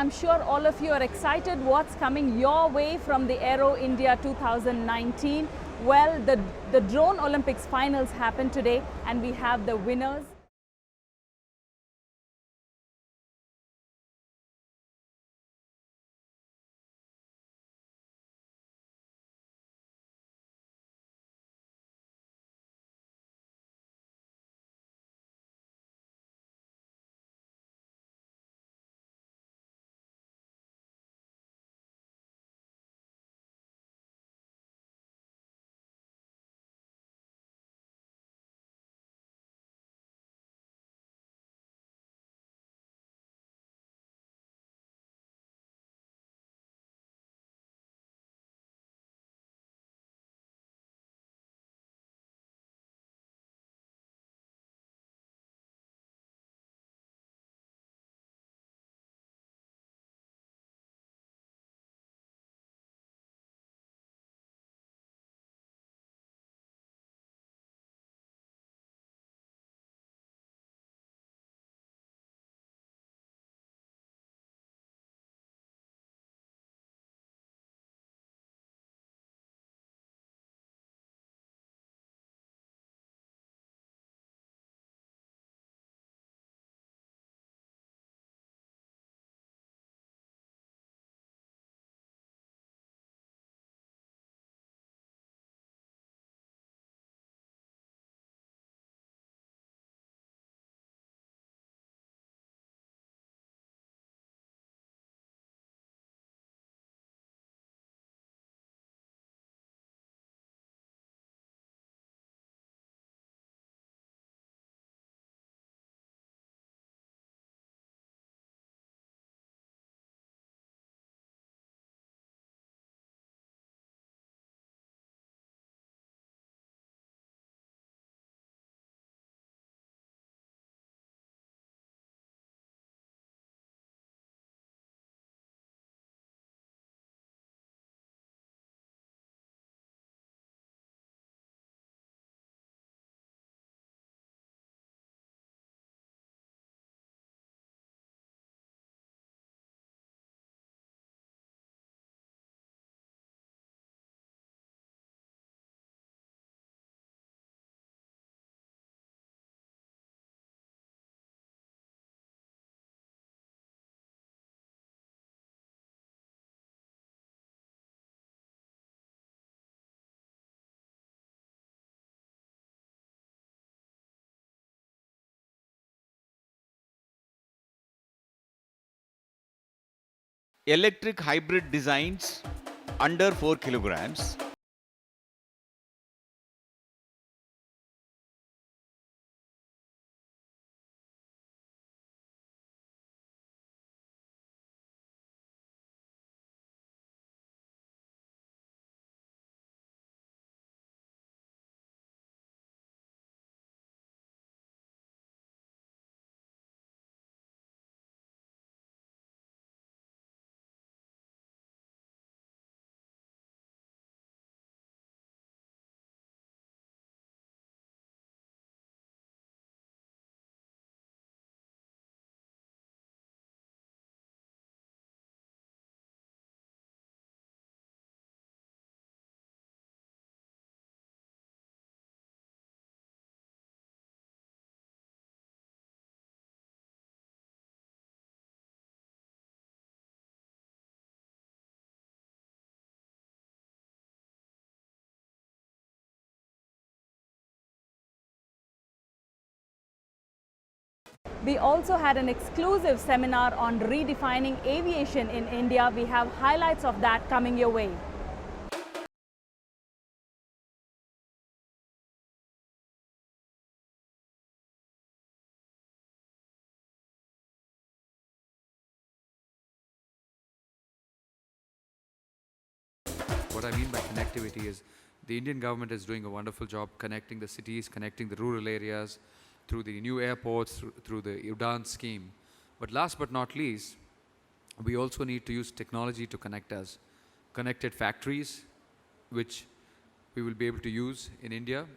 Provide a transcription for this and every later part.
I'm sure all of you are excited what's coming your way from the Aero India 2019. Well, the Drone Olympics finals happened today and we have the winners. Electric hybrid designs under 4 kilograms. We also had an exclusive seminar on redefining aviation in India. We have highlights of that coming your way. What I mean by connectivity is the Indian government is doing a wonderful job connecting the cities, connecting the rural areas through the new airports, through the UDAN scheme. But last but not least, we also need to use technology to connect us. Connected factories, which we will be able to use in India.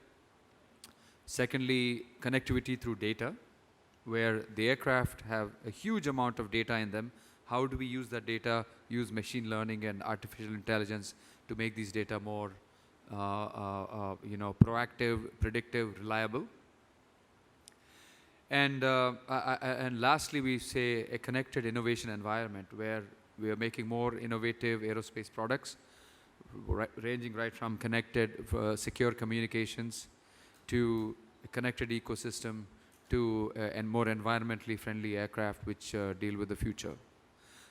Secondly, connectivity through data, where the aircraft have a huge amount of data in them. how do we use that data, use machine learning and artificial intelligence to make these data more proactive, predictive, reliable. And lastly, we say a connected innovation environment where we are making more innovative aerospace products, ranging right from connected, secure communications to a connected ecosystem to and more environmentally friendly aircraft which deal with the future.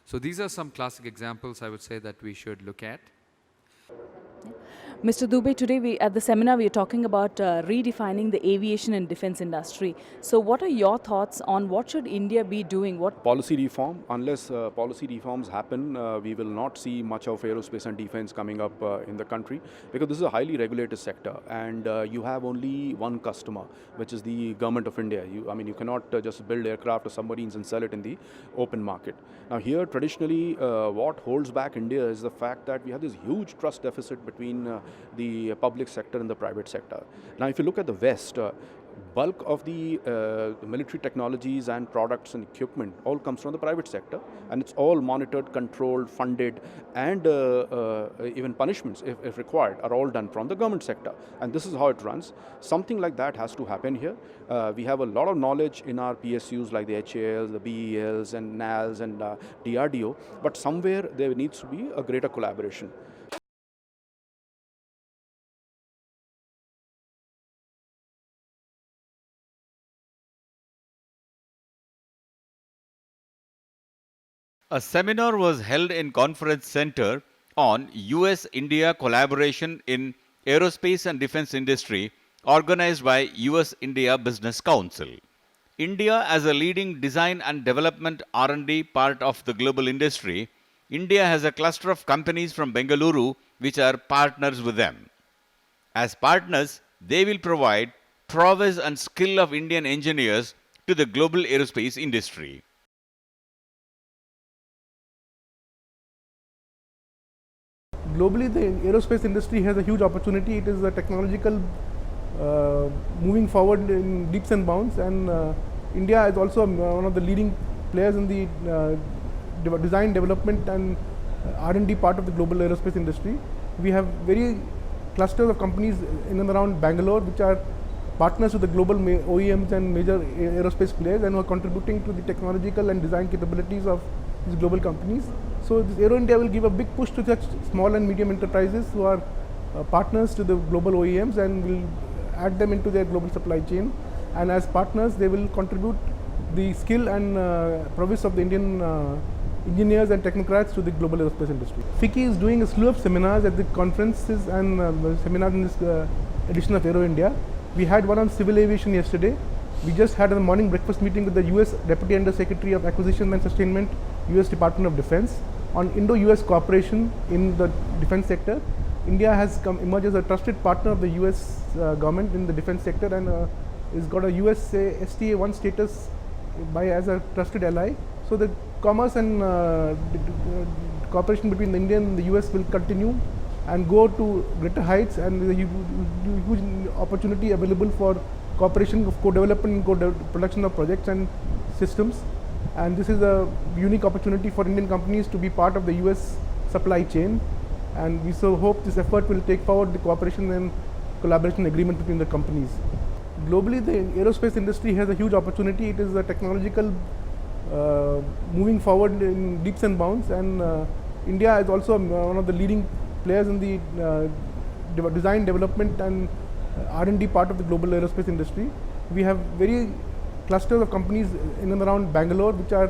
So these are some classic examples I would say that we should look at. Mr. Dubey, today at the seminar we are talking about redefining the aviation and defense industry. So what are your thoughts on what should India be doing? What policy reform? Unless policy reforms happen, we will not see much of aerospace and defense coming up in the country, because this is a highly regulated sector and you have only one customer, which is the government of India. You cannot just build aircraft or submarines and sell it in the open market. Now here, traditionally, what holds back India is the fact that we have this huge trust deficit between the public sector and the private sector. Now, if you look at the West, bulk of the military technologies and products and equipment all comes from the private sector, and it's all monitored, controlled, funded, and even punishments, if required, are all done from the government sector. And this is how it runs. Something like that has to happen here. We have a lot of knowledge in our PSUs like the HALs, the BELs, and NALs, and DRDO, but somewhere there needs to be a greater collaboration. A seminar was held in Conference Center on US-India Collaboration in Aerospace and Defense Industry, organized by US-India Business Council. India, as a leading design and development R&D part of the global industry, India has a cluster of companies from Bengaluru which are partners with them. As partners, they will provide prowess and skill of Indian engineers to the global aerospace industry. Globally, the aerospace industry has a huge opportunity. It is a technological moving forward in leaps and bounds, and India is also one of the leading players in the design, development, and R&D part of the global aerospace industry. We have very clusters of companies in and around Bangalore, which are partners with the global OEMs and major aerospace players, and who are contributing to the technological and design capabilities of these global companies. So this Aero India will give a big push to such small and medium enterprises who are partners to the global OEMs, and will add them into their global supply chain. And as partners, they will contribute the skill and prowess of the Indian engineers and technocrats to the global aerospace industry. FICCI is doing a slew of seminars at the conferences and seminars in this edition of Aero India. We had one on civil aviation yesterday. We just had a morning breakfast meeting with the US Deputy Under Secretary of Acquisition and Sustainment, US Department of Defense, on Indo-US cooperation in the defense sector. India has emerged as a trusted partner of the US government in the defense sector, and has got a US STA1 status as a trusted ally. So the commerce and cooperation between India and the US will continue and go to greater heights, and there is a huge opportunity available for cooperation of co-development and co-production of projects and systems. And this is a unique opportunity for Indian companies to be part of the US supply chain. And we so hope this effort will take forward the cooperation and collaboration agreement between the companies. Globally, the aerospace industry has a huge opportunity. It is a technological moving forward in leaps and bounds, and India is also one of the leading players in the design, development, and R&D part of the global aerospace industry. We have very clusters of companies in and around Bangalore, which are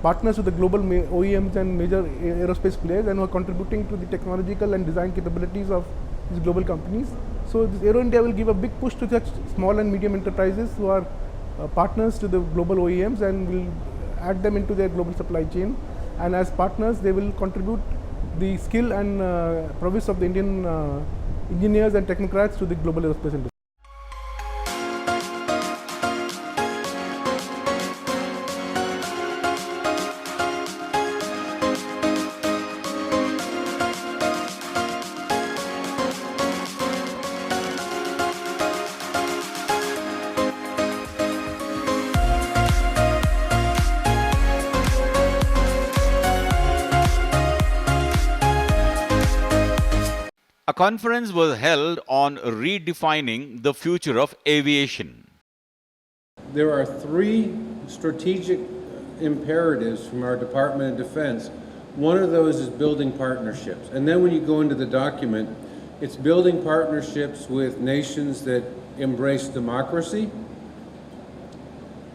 partners with the global OEMs and major aerospace players, and who are contributing to the technological and design capabilities of these global companies. So this Aero India will give a big push to such small and medium enterprises who are partners to the global OEMs, and will add them into their global supply chain. And as partners, they will contribute the skill and prowess of the Indian engineers and technocrats to the global aerospace industry. conference was held on redefining the future of aviation. There are three strategic imperatives from our Department of Defense. One of those is building partnerships. And then when you go into the document, it's building partnerships with nations that embrace democracy,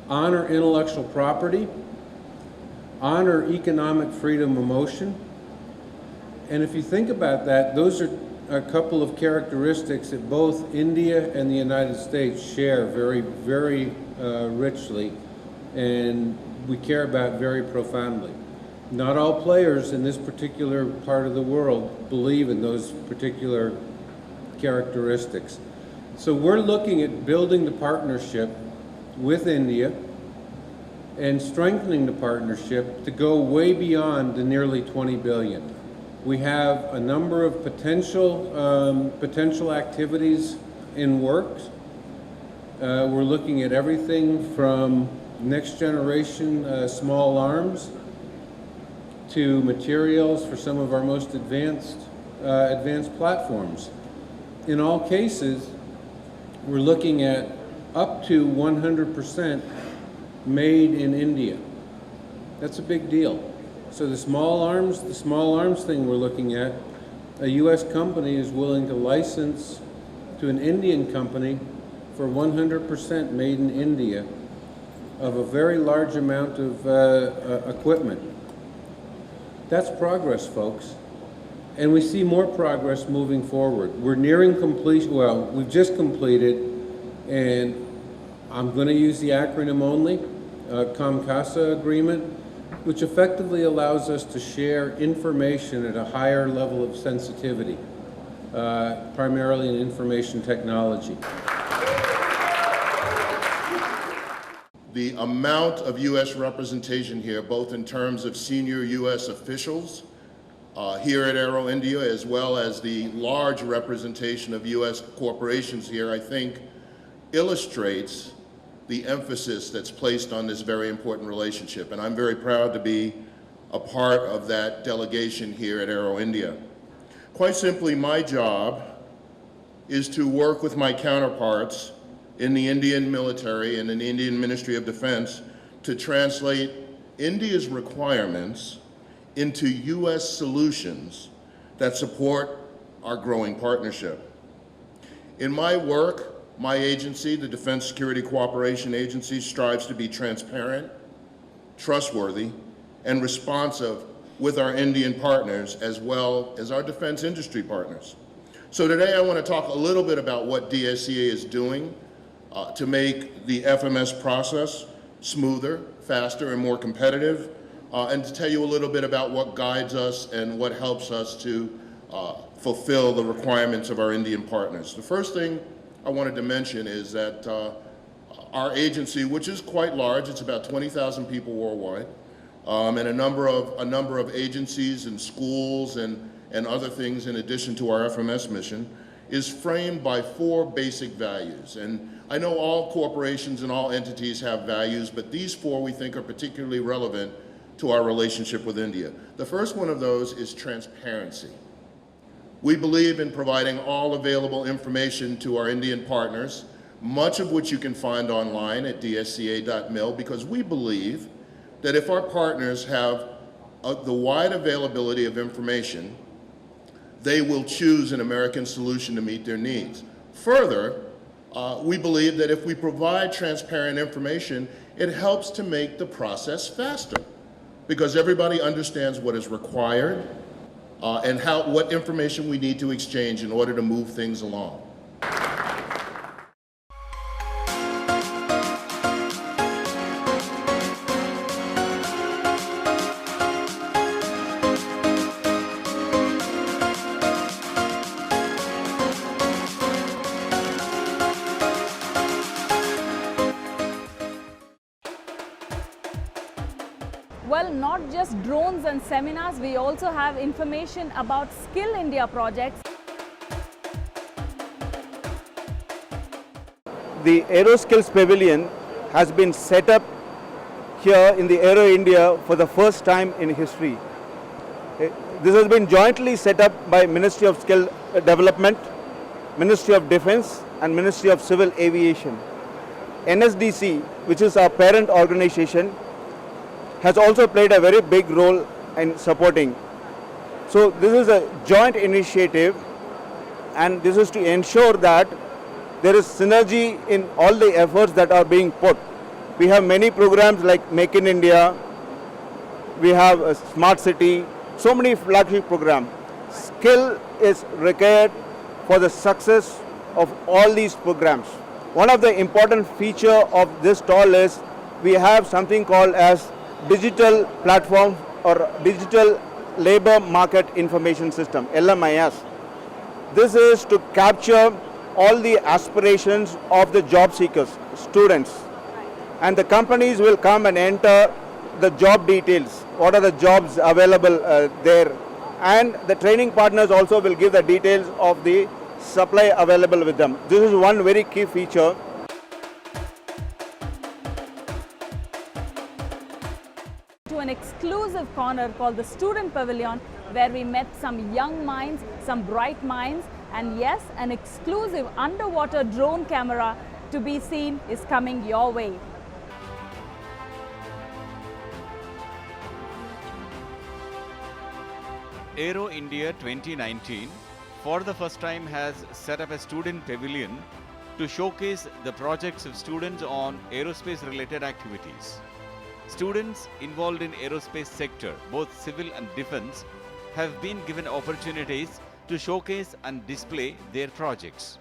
honor intellectual property, honor economic freedom of motion. And if you think about that, those are a couple of characteristics that both India and the United States share very, very richly, and we care about very profoundly. Not all players in this particular part of the world believe in those particular characteristics. So we're looking at building the partnership with India and strengthening the partnership to go way beyond the nearly 20 billion. We have a number of potential activities in works. We're looking at everything from next generation small arms to materials for some of our most advanced platforms. In all cases, we're looking at up to 100% made in India. That's a big deal. So the small arms thing we're looking at, a US company is willing to license to an Indian company for 100% made in India of a very large amount of equipment. That's progress, folks. And we see more progress moving forward. We're nearing completion. Well, we've just completed, and I'm going to use the acronym only, COMCASA agreement, which effectively allows us to share information at a higher level of sensitivity, primarily in information technology. The amount of U.S. representation here, both in terms of senior U.S. officials here at Aero India, as well as the large representation of U.S. corporations here, I think illustrates the emphasis that's placed on this very important relationship. And I'm very proud to be a part of that delegation here at Aero India. Quite simply, my job is to work with my counterparts in the Indian military and in the Indian Ministry of Defense to translate India's requirements into U.S. solutions that support our growing partnership. In my work, my agency, the Defense Security Cooperation Agency, strives to be transparent, trustworthy, and responsive with our Indian partners as well as our defense industry partners. So today I want to talk a little bit about what DSCA is doing to make the FMS process smoother, faster, and more competitive, and to tell you a little bit about what guides us and what helps us to fulfill the requirements of our Indian partners. The first thing I wanted to mention is that our agency, which is quite large, it's about 20,000 people worldwide, and a number of agencies and schools and other things in addition to our FMS mission, is framed by 4 basic values. And I know all corporations and all entities have values, but these 4 we think are particularly relevant to our relationship with India. The first one of those is transparency. We believe in providing all available information to our Indian partners, much of which you can find online at dsca.mil, because we believe that if our partners have the wide availability of information, they will choose an American solution to meet their needs. Further, we believe that if we provide transparent information, it helps to make the process faster, because everybody understands what is required and what information we need to exchange in order to move things along. Well, not just drones and seminars, we also have information about Skill India projects. The Aero Skills Pavilion has been set up here in the Aero India for the first time in history. This has been jointly set up by Ministry of Skill Development, Ministry of Defense and Ministry of Civil Aviation. NSDC, which is our parent organization, has also played a very big role in supporting. So this is a joint initiative, and this is to ensure that there is synergy in all the efforts that are being put. We have many programs like Make in India, we have a Smart City, so many flagship programs. Skill is required for the success of all these programs. One of the important feature of this stall is we have something called as digital platform or digital labor market information system, LMIS. This is to capture all the aspirations of the job seekers, students. And the companies will come and enter the job details, what are the jobs available there. And the training partners also will give the details of the supply available with them. This is one very key feature. To an exclusive corner called the Student Pavilion, where we met some young minds, some bright minds, and yes, an exclusive underwater drone camera to be seen is coming your way. Aero India 2019 for the first time has set up a student pavilion to showcase the projects of students on aerospace related activities. Students involved in aerospace sector, both civil and defense, have been given opportunities to showcase and display their projects.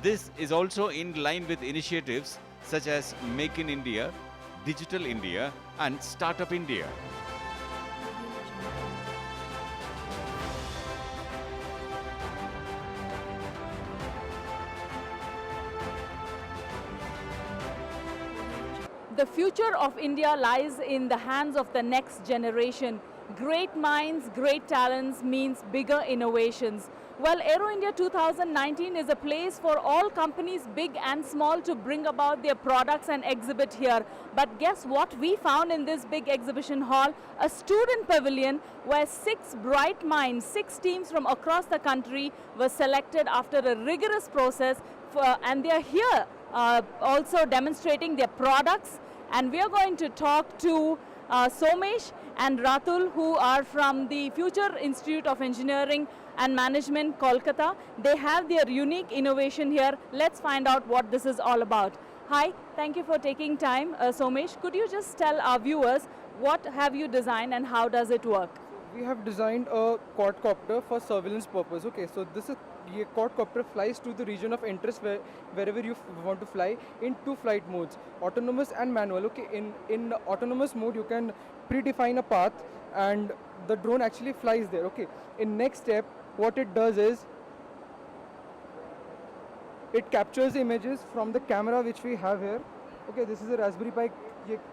This is also in line with initiatives such as Make in India, Digital India and Startup India. The future of India lies in the hands of the next generation. Great minds, great talents means bigger innovations. Well, Aero India 2019 is a place for all companies, big and small, to bring about their products and exhibit here. But guess what we found in this big exhibition hall? A student pavilion where 6 bright minds, 6 teams from across the country were selected after a rigorous process and they are here also demonstrating their products. And we are going to talk to Somesh and Ratul, who are from the Future Institute of Engineering and Management, Kolkata. They have their unique innovation here. Let's find out what this is all about. Hi, thank you for taking time. Somesh, could you just tell our viewers what have you designed and how does it work? We have designed a quadcopter for surveillance purpose. Okay, so this is a quadcopter flies to the region of interest wherever you want to fly in 2 flight modes, autonomous and manual. Okay, in autonomous mode you can predefine a path and the drone actually flies there. Okay, in next step what it does is it captures images from the camera which we have here. Okay, this is a Raspberry Pi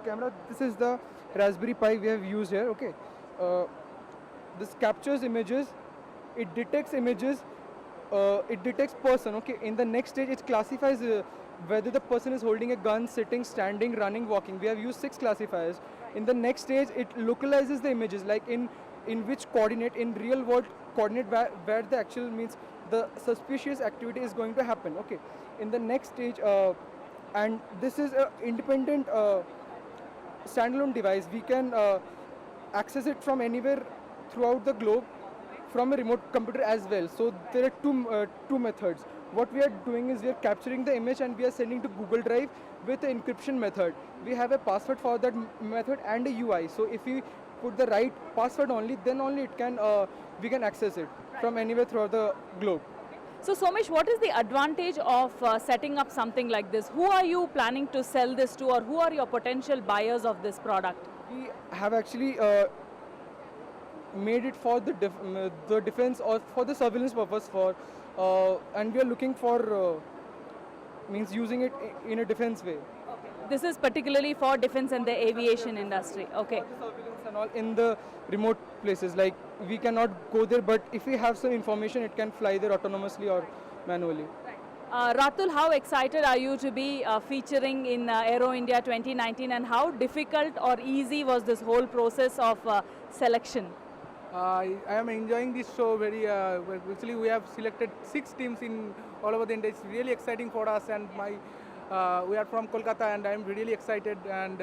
camera. This is the Raspberry Pi we have used here. Okay, this captures images, it detects images, it detects person. Okay, in the next stage it classifies whether the person is holding a gun, sitting, standing, running, walking. We have used 6 classifiers. In the next stage it localizes the images, like in which coordinate, in real world coordinate where the actual means the suspicious activity is going to happen. Okay, in the next stage and this is an independent standalone device. We can access it from anywhere throughout the globe from a remote computer as well. So there are two methods. What we are doing is we are capturing the image and we are sending to Google Drive with an encryption method. We have a password for that method and a UI. So if we put the right password only, then only it can we can access it from anywhere throughout the globe. So Somesh, what is the advantage of setting up something like this? Who are you planning to sell this to, or who are your potential buyers of this product? We have actually made it for the defense or for the surveillance purpose and we are looking for means using it in a defense way. Okay. This is particularly for defense and the aviation industry. Okay. For the surveillance and all in the remote places, like we cannot go there, but if we have some information it can fly there autonomously or manually. Ratul, how excited are you to be featuring in Aero India 2019 and how difficult or easy was this whole process of selection? I am enjoying this show very. Well, actually, we have selected 6 teams in all over the India. It's really exciting for us, and we are from Kolkata, and I am really excited. And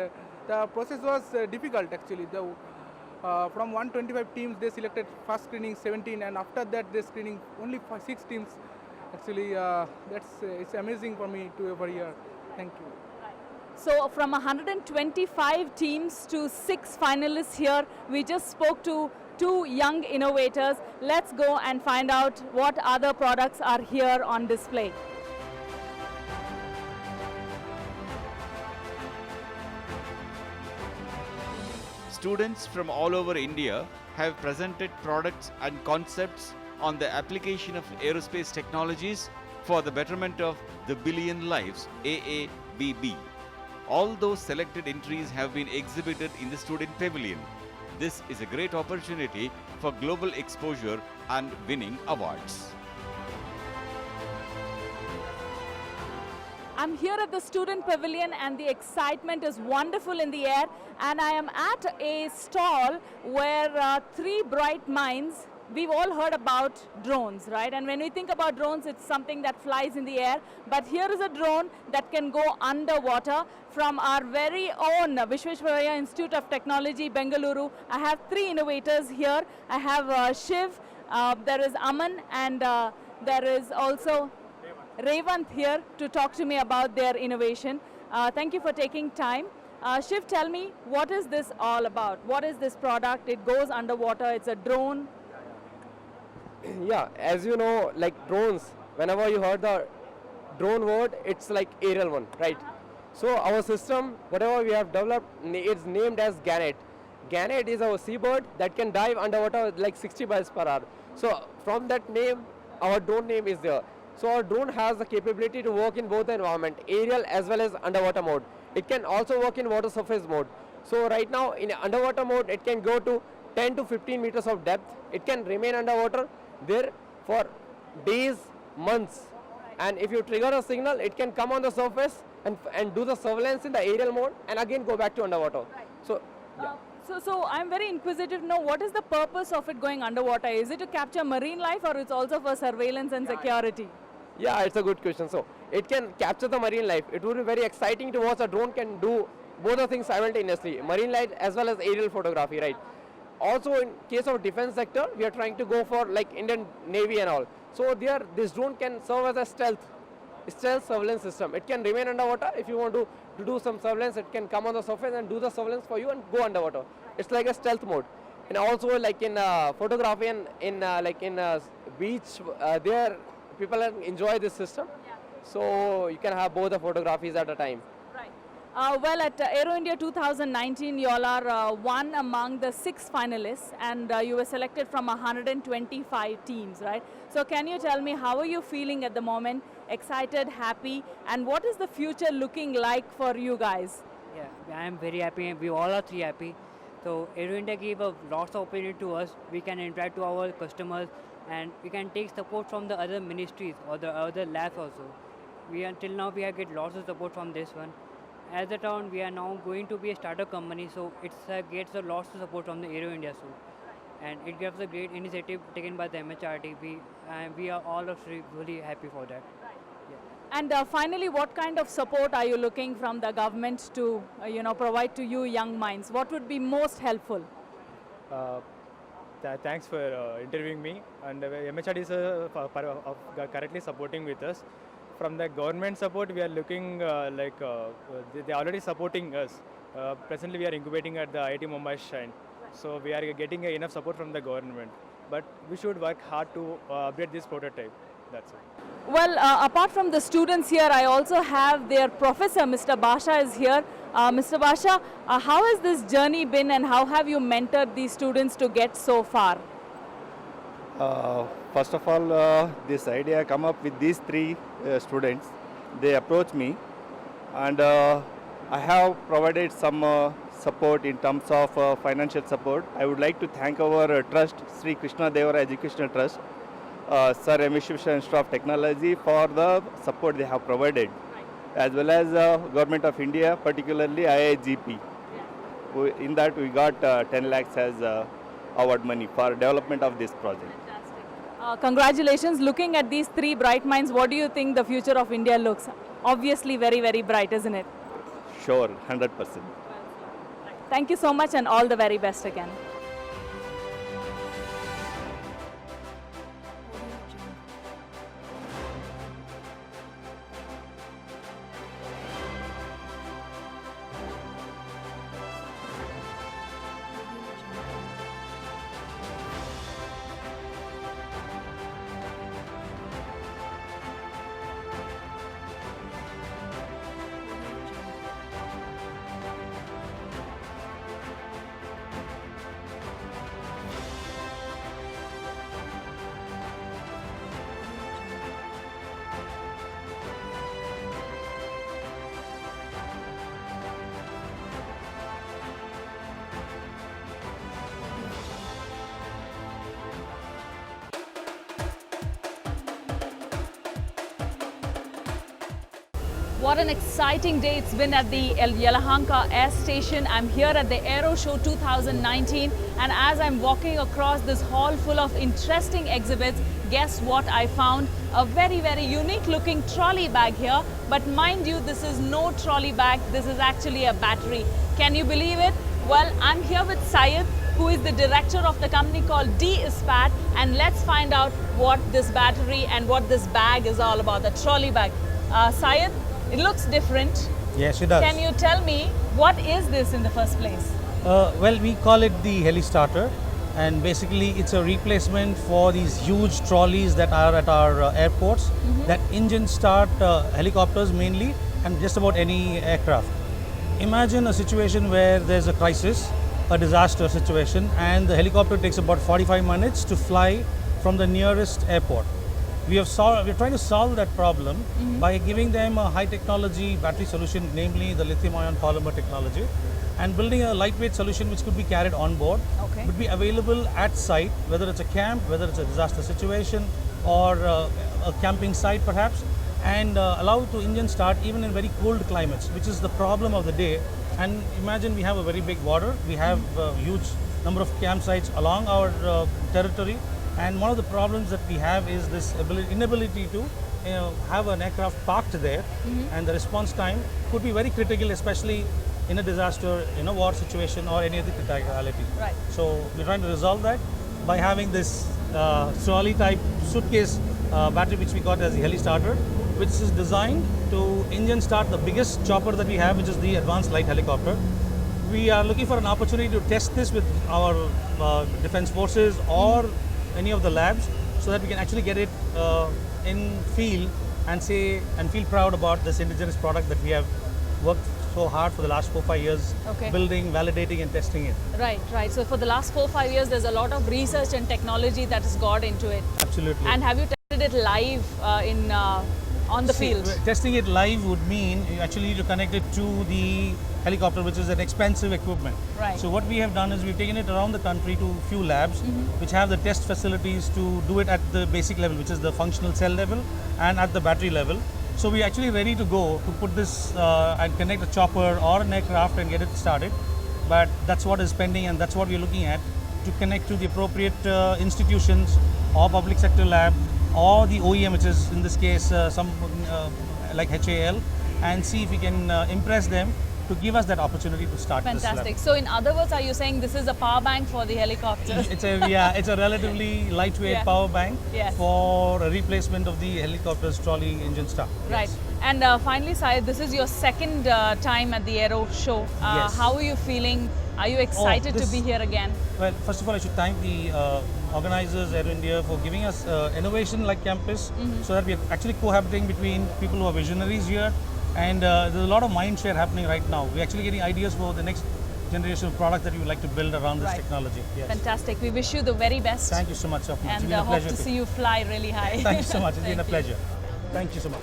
the process was difficult actually. From 125 teams, they selected first screening 17, and after that, they screening only for 6 teams. Actually, it's amazing for me to ever hear. Thank you. So from 125 teams to 6 finalists here, we just spoke to 2 young innovators. Let's go and find out what other products are here on display. Students from all over India have presented products and concepts on the application of aerospace technologies for the betterment of the billion lives, AABB. All those selected entries have been exhibited in the student pavilion. This is a great opportunity for global exposure and winning awards. I'm here at the student pavilion and the excitement is wonderful in the air, and I am at a stall where 3 bright minds. We've all heard about drones, right? And when we think about drones, it's something that flies in the air. But here is a drone that can go underwater from our very own Visvesvaraya Institute of Technology, Bengaluru. I have 3 innovators here. I have Shiv, there is Aman, and there is also Revant here to talk to me about their innovation. Thank you for taking time. Shiv, tell me, what is this all about? What is this product? It goes underwater, it's a drone. Yeah, as you know, like drones, whenever you heard the drone word, it's like aerial one, right? So our system, whatever we have developed, it's named as Gannet. Gannet is our seabird that can dive underwater like 60 miles per hour. So from that name, our drone name is there. So our drone has the capability to work in both the environment, aerial as well as underwater mode. It can also work in water surface mode. So right now in underwater mode, it can go to 10 to 15 meters of depth. It can remain underwater there for days, months. And if you trigger a signal, it can come on the surface and do the surveillance in the aerial mode and again go back to underwater. So, yeah. So I'm very inquisitive to know what is the purpose of it going underwater? Is it to capture marine life or it's also for surveillance and security? Yeah, it's a good question. So it can capture the marine life. It would be very exciting to watch a drone can do both the things simultaneously, marine life as well as aerial photography, right? Also in case of defense sector, we are trying to go for like Indian Navy and all. So there, this drone can serve as a stealth surveillance system. It can remain underwater. If you want to do some surveillance, it can come on the surface and do the surveillance for you and go underwater. It's like a stealth mode. And also like in photography and in beach, there people enjoy this system. Yeah. So you can have both the photographies at a time. Right. Well, at Aero India 2019, you all are one among the 6 finalists, and you were selected from 125 teams, right? So can you tell me, how are you feeling at the moment? Excited, happy, and what is the future looking like for you guys? Yeah, I am very happy. We all are 3 happy. So Aero India gave a lots of opportunity to us. We can interact to our customers, and we can take support from the other ministries or the other labs also. Until now we have get lots of support from this one. As a town, we are now going to be a startup company, so it gets a lots of support from the Aero India soon. And it gives a great initiative taken by the MHRD. We are all really happy for that. Yeah. And finally, what kind of support are you looking from the government to provide to you young minds? What would be most helpful? Thanks for interviewing me, and MHRD is currently supporting with us. From the government support, we are looking they are already supporting us. Presently, we are incubating at the IIT Mumbai Shrine, so we are getting enough support from the government. But we should work hard to update this prototype. That's it. Well, apart from the students here, I also have their professor, Mr. Basha, is here. Mr. Basha, how has this journey been, and how have you mentored these students to get so far? First of all, this idea come up with these 3 students. They approached me, and I have provided some support in terms of financial support. I would like to thank our trust, Sri Krishna Devara Educational Trust, Sir M. Visvesvaraya Institute of Technology, for the support they have provided, as well as Government of India, particularly IIGP. In that we got 10 lakhs as award money for development of this project. Congratulations. Looking at these three bright minds, what do you think the future of India looks? Obviously very, very bright, isn't it? Sure, 100%. Thank you so much and all the very best again. What an exciting day it's been at the Yelahanka Air Station. I'm here at the Aero Show 2019, and as I'm walking across this hall full of interesting exhibits, guess what I found? A very, very unique looking trolley bag here. But mind you, this is no trolley bag, this is actually a battery. Can you believe it? Well, I'm here with Syed, who is the director of the company called D-ISPAT, and let's find out what this battery and what this bag is all about, the trolley bag. Syed, it looks different. Yes, it does. Can you tell me what is this in the first place? Well, we call it the Heli Starter, and basically it's a replacement for these huge trolleys that are at our airports that engine start helicopters mainly, and just about any aircraft. Imagine a situation where there's a crisis, a disaster situation, and the helicopter takes about 45 minutes to fly from the nearest airport. We're trying to solve that problem by giving them a high technology battery solution, namely the lithium ion polymer technology, and building a lightweight solution which could be carried on board, would be available at site, whether it's a camp, whether it's a disaster situation, or a camping site perhaps, and allow to engine start even in very cold climates, which is the problem of the day. And imagine we have a very big border, we have a huge number of campsites along our territory. And one of the problems that we have is this inability to have an aircraft parked there, and the response time could be very critical, especially in a disaster, in a war situation, or any other criticality. Right. So we're trying to resolve that by having this trolley type suitcase battery, which we got as the Heli Starter, which is designed to engine start the biggest chopper that we have, which is the Advanced Light Helicopter. We are looking for an opportunity to test this with our defense forces or any of the labs, so that we can actually get it in field and feel proud about this indigenous product that we have worked so hard for the last 4-5 years, building, validating and testing it. Right, right. So for the last 4-5 years, there's a lot of research and technology that has got into it. Absolutely. And have you tested it live on the field? Testing it live would mean you actually need to connect it to the helicopter, which is an expensive equipment. Right. So what we have done is we've taken it around the country to a few labs which have the test facilities to do it at the basic level, which is the functional cell level, and at the battery level. So we're actually ready to go to put this and connect a chopper or an aircraft and get it started. But that's what is pending, and that's what we're looking at, to connect to the appropriate institutions or public sector lab or the OEM, which is in this case some like HAL, and see if we can impress them to give us that opportunity to start this lab. Fantastic. So in other words, are you saying this is a power bank for the helicopter? It's a relatively lightweight power bank for a replacement of the helicopter's trolley engine start. Right. Yes. And finally, Syed, this is your second time at the Aero Show. Yes. How are you feeling? Are you excited to be here again? Well, first of all, I should thank the organizers, Aero India, for giving us innovation like campus, so that we are actually cohabiting between people who are visionaries here. And there's a lot of mind share happening right now. We're actually getting ideas for the next generation of product that we would like to build around this technology. Yes. Fantastic. We wish you the very best. Thank you so much, Swapna. And hope to see you fly really high. Thank you so much. It's been a pleasure. Thank you so much.